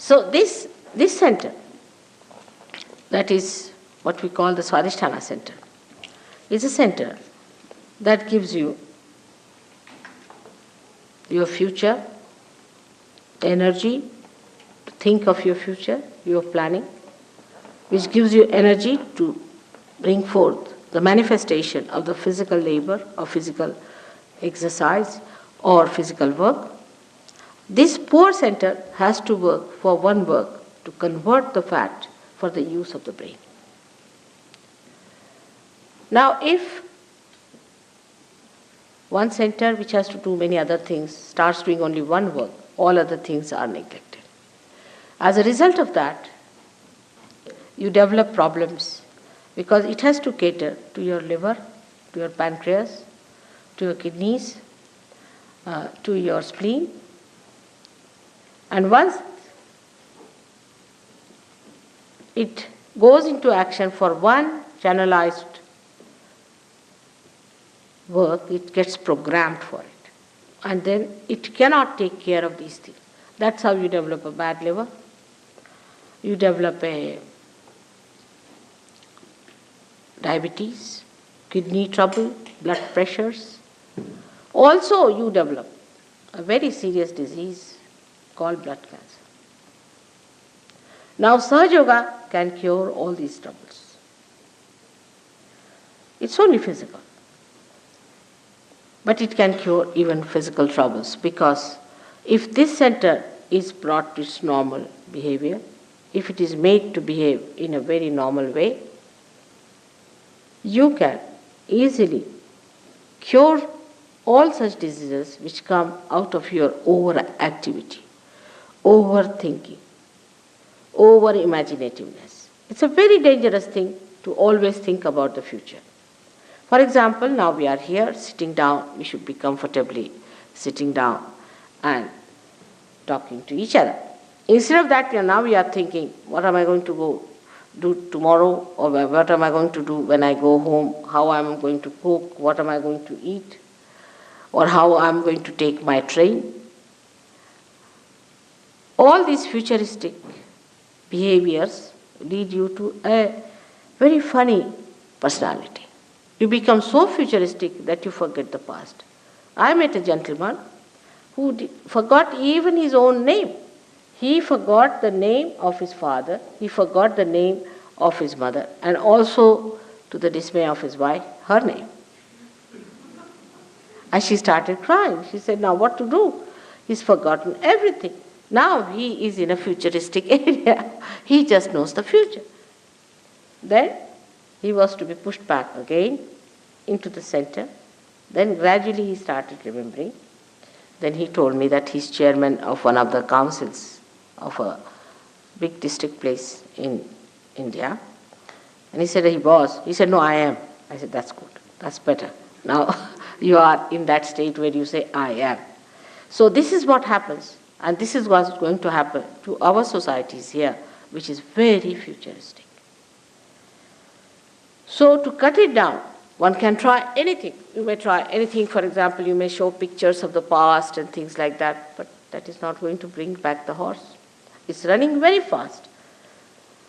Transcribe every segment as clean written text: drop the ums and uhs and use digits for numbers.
So this center, that is what we call the Swadhisthana center, is a center that gives you your future energy, to think of your future, your planning, which gives you energy to bring forth the manifestation of the physical labor or physical exercise or physical work. This poor center has to work for one work, to convert the fat for the use of the brain. Now, if one center which has to do many other things starts doing only one work, all other things are neglected. As a result of that, you develop problems because it has to cater to your liver, to your pancreas, to your kidneys, to your spleen. And once it goes into action for one channelized work, it gets programmed for it. And then it cannot take care of these things. That's how you develop a bad liver. You develop a diabetes, kidney trouble, blood pressures. Also, you develop a very serious disease called blood cancer. Now, Sahaja Yoga can cure all these troubles. It's only physical. But it can cure even physical troubles, because if this center is brought to its normal behavior, if it is made to behave in a very normal way, you can easily cure all such diseases which come out of your overactivity, overthinking, over-imaginativeness. It's a very dangerous thing to always think about the future. For example, now we are here sitting down, we should be comfortably sitting down and talking to each other. Instead of that, now we are thinking, what am I going to go do tomorrow, or what am I going to do when I go home, how am I going to cook, what am I going to eat, or how I am going to take my train. All these futuristic behaviors lead you to a very funny personality. You become so futuristic that you forget the past. I met a gentleman who forgot even his own name. He forgot the name of his father, he forgot the name of his mother, and also, to the dismay of his wife, her name. And she started crying. She said, now what to do? He's forgotten everything. Now he is in a futuristic area. He just knows the future. Then he was to be pushed back again into the center. Then gradually he started remembering. Then he told me that he's chairman of one of the councils of a big district place in India. And he said, he was. He said, no, I am. I said, that's good. That's better. Now you are in that state where you say, I am. So this is what happens. And this is what's going to happen to our societies here, which is very futuristic. So to cut it down, one can try anything. You may try anything. For example, you may show pictures of the past and things like that, but that is not going to bring back the horse. It's running very fast.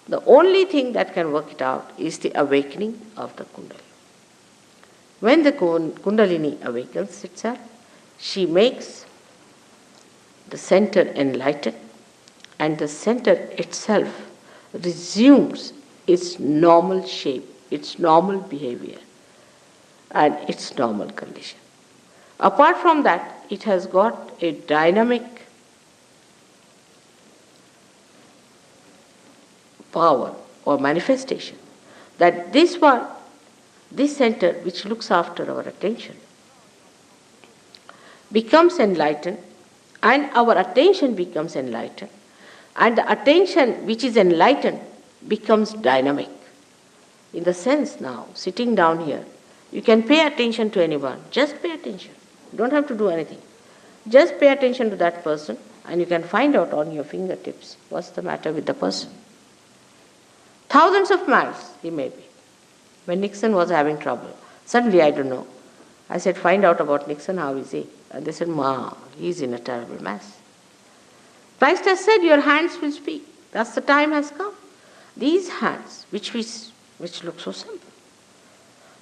The only thing that can work it out is the awakening of the Kundalini. When the Kundalini awakens itself, she makes the center enlighten, and the center itself resumes its normal shape, its normal behavior, and its normal condition. Apart from that, it has got a dynamic power or manifestation that this center which looks after our attention becomes enlightened, and our attention becomes enlightened, and the attention which is enlightened becomes dynamic. In the sense now, sitting down here, you can pay attention to anyone. Just pay attention. You don't have to do anything. Just pay attention to that person, and you can find out on your fingertips what's the matter with the person. Thousands of miles he may be. When Nixon was having trouble, suddenly, I don't know, I said, find out about Nixon, how is he? And they said, Ma, he's in a terrible mess. Christ has said, your hands will speak. That's the time has come. These hands, which look so simple,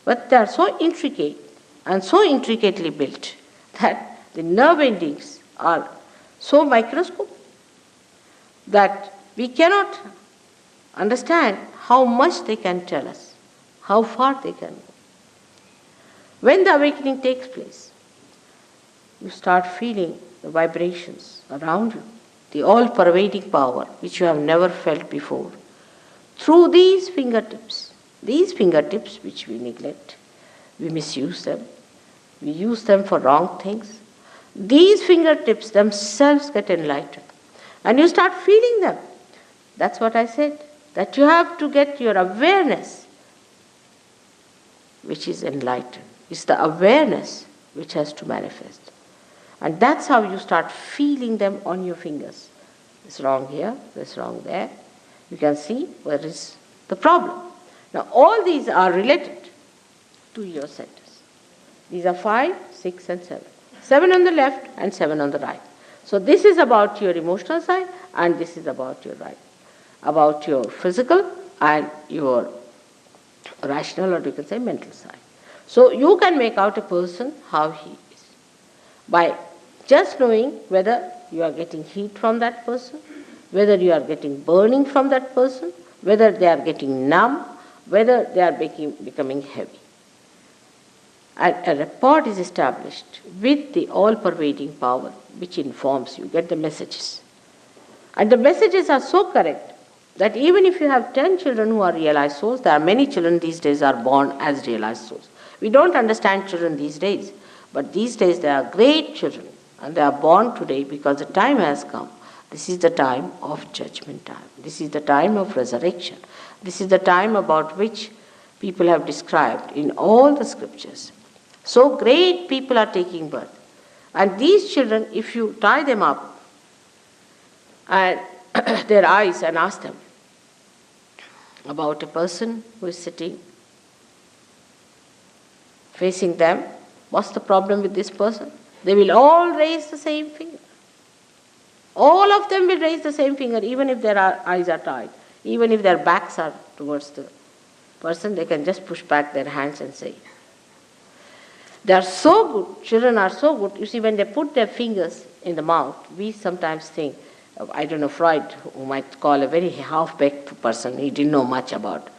but they are so intricate and so intricately built that the nerve endings are so microscopic that we cannot understand how much they can tell us, how far they can go. When the awakening takes place, you start feeling the vibrations around you, the all-pervading power which you have never felt before. Through these fingertips which we neglect, we misuse them, we use them for wrong things. These fingertips themselves get enlightened. And you start feeling them. That's what I said, that you have to get your awareness, which is enlightened. It's the awareness which has to manifest. And that's how you start feeling them on your fingers. It's wrong here, it's wrong there. You can see where is the problem. Now all these are related to your centers. These are 5, 6 and 7. 7 on the left and 7 on the right. So this is about your emotional side and this is about your right. About your physical and your rational, or you can say mental side. So you can make out a person how he is by just knowing whether you are getting heat from that person, whether you are getting burning from that person, whether they are getting numb, whether they are becoming heavy. And a rapport is established with the all-pervading power which informs you, get the messages. And the messages are so correct that even if you have 10 children who are realized souls, there are many children these days are born as realized souls. We don't understand children these days, but these days they are great children and they are born today because the time has come. This is the time of judgment time. This is the time of resurrection. This is the time about which people have described in all the scriptures. So great people are taking birth. And these children, if you tie them up and their eyes and ask them about a person who is sitting facing them, what's the problem with this person? They will all raise the same finger. All of them will raise the same finger, even if their eyes are tied. Even if their backs are towards the person, they can just push back their hands and say. They are so good, children are so good. You see, when they put their fingers in the mouth, we sometimes think, I don't know, Freud, who might call a very half-baked person, he didn't know much about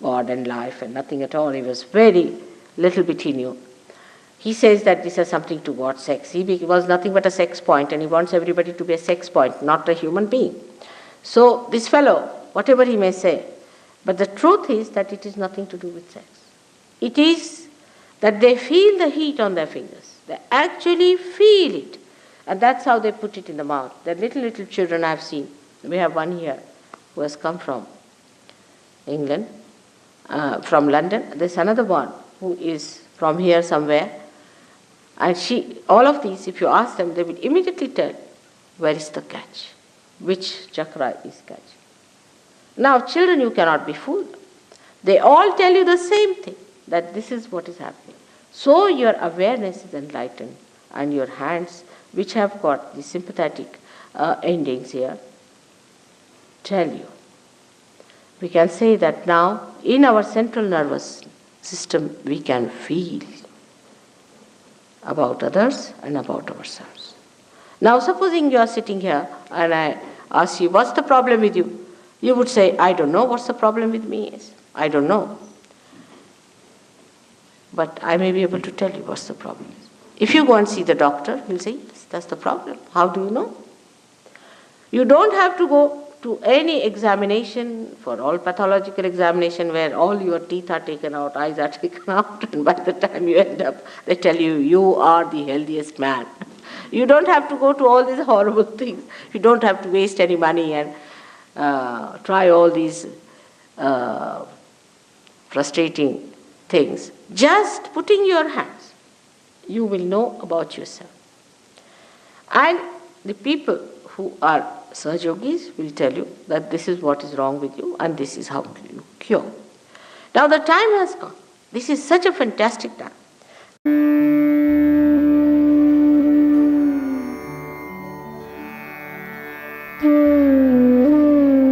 God and life and nothing at all. He was very little bit he knew. He says that this has something to God, sex. He was nothing but a sex point and he wants everybody to be a sex point, not a human being. So this fellow, whatever he may say, but the truth is that it is nothing to do with sex. It is that they feel the heat on their fingers. They actually feel it. And that's how they put it in the mouth. The little children I've seen. We have one here who has come from England, from London. There's another one who is from here somewhere. And all of these, if you ask them, they will immediately tell where is the catch, which chakra is catching. Now, children, you cannot be fooled. They all tell you the same thing, that this is what is happening. So your awareness is enlightened, and your hands, which have got the sympathetic endings here, tell you. We can say that now, in our central nervous system, we can feel about others and about ourselves. Now, supposing you are sitting here and I ask you, what's the problem with you? You would say, I don't know what's the problem with me is. I don't know. But I may be able to tell you what's the problem is. If you go and see the doctor, he'll say, yes, that's the problem. How do you know? You don't have to go to any examination, for all pathological examination where all your teeth are taken out, eyes are taken out, and by the time you end up, they tell you, you are the healthiest man. You don't have to go to all these horrible things. You don't have to waste any money and try all these frustrating things. Just putting your hands, you will know about yourself. And the people who are Sahaja Yogis will tell you that this is what is wrong with you and this is how you cure. Now the time has come. This is such a fantastic time.